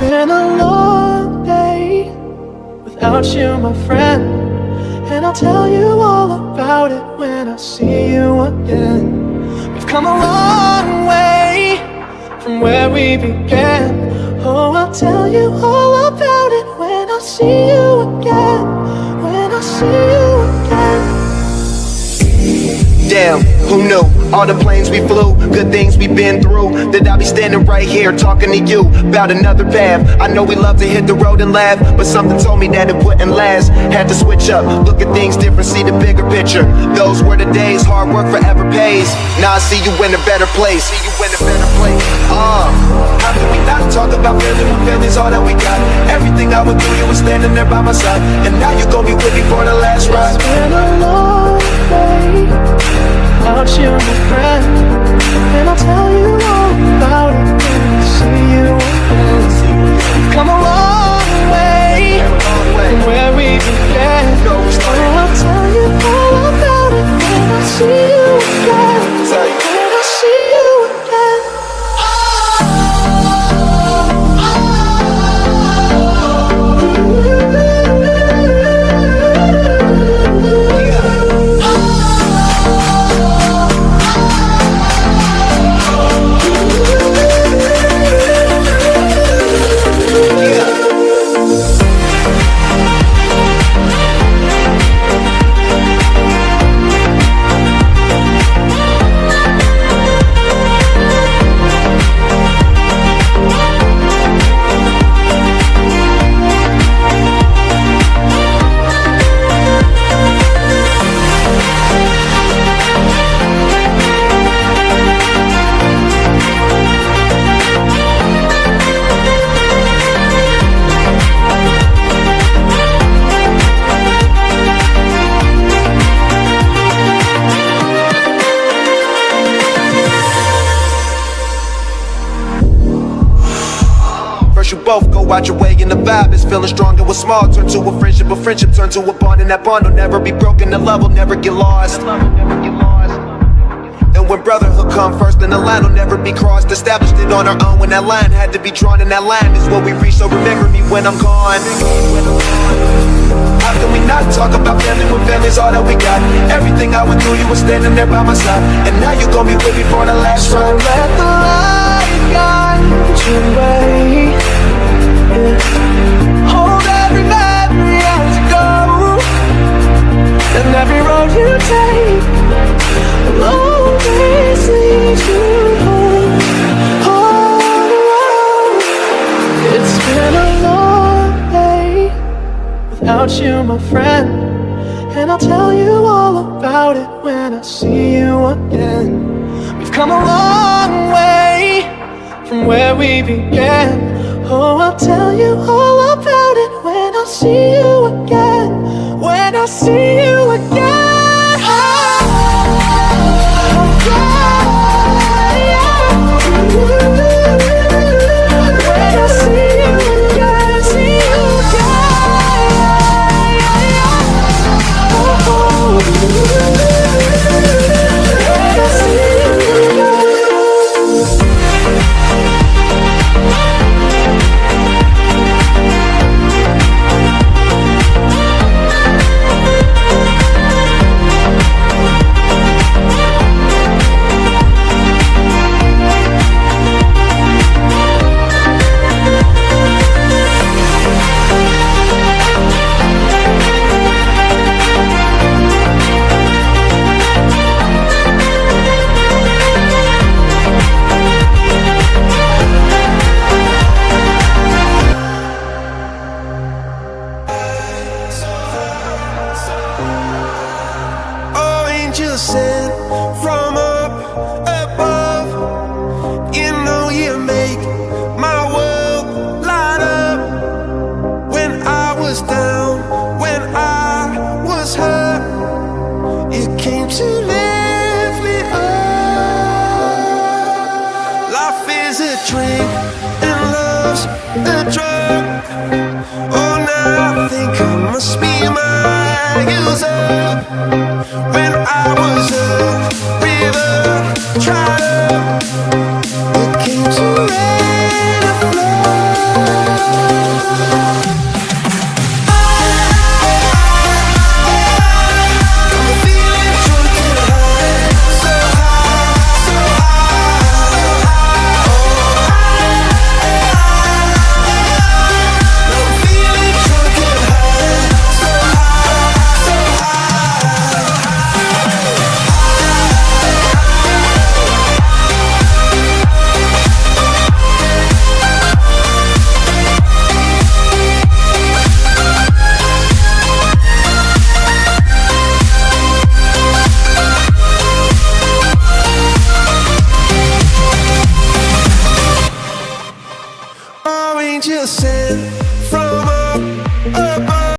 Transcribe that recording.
been a long day without you, my friend, and I'll tell you all about it when I see you again. We've come a long way from where we began. Oh, I'll tell you all about it when I see you again. When I see you again. Damn, who knew? All the planes we flew, good things we've been through, that I'll be standing right here talking to you about another path. I know we love to hit the road and laugh, but something told me that it wouldn't last. Had to switch up, look at things different, see the bigger picture. Those were the days, hard work forever pays. Now I see you in a better place. See you in a better place. How can we not talk about family when family's all that we got? Everything I went through, you were standing there by my side, and now you gon' be with me for the last ride. It's been a long way without you, my friend, and I'll tell you all about it when I see you again. We've come a long way from where we began. Oh, I'll tell you all about it when I see you again. When I see you again. You both go out your way and the vibe is feeling strong. It was small, turn to a friendship turn to a bond, and that bond will never be broken. The love will never get lost. And when brotherhood come first, then the line will never be crossed. Established it on our own when that line had to be drawn, and that line is what we reach. So remember me when I'm gone. How can we not talk about family when family's all that we got? Everything I went through, you were standing there by my side, and now you gon' be with me for the last ride. So let the light guide your way. Hold every memory as you go, and every road you take will always lead you home. Oh, it's been a long day without you, my friend, and I'll tell you all about it when I see you again. We've come a long way from where we began. Oh, I'll tell you all about it when I see you again. When I see you again. Oh, yeah. When I see you again, see you again. Oh, when I see you again. Sent from up above, you know you make my world light up. When I was down, when I was hurt, you came to lift me up. Life is a drink and love's a drug. Oh, now I think I must be my user. When I was a river tried up, it came to rain and flood. above.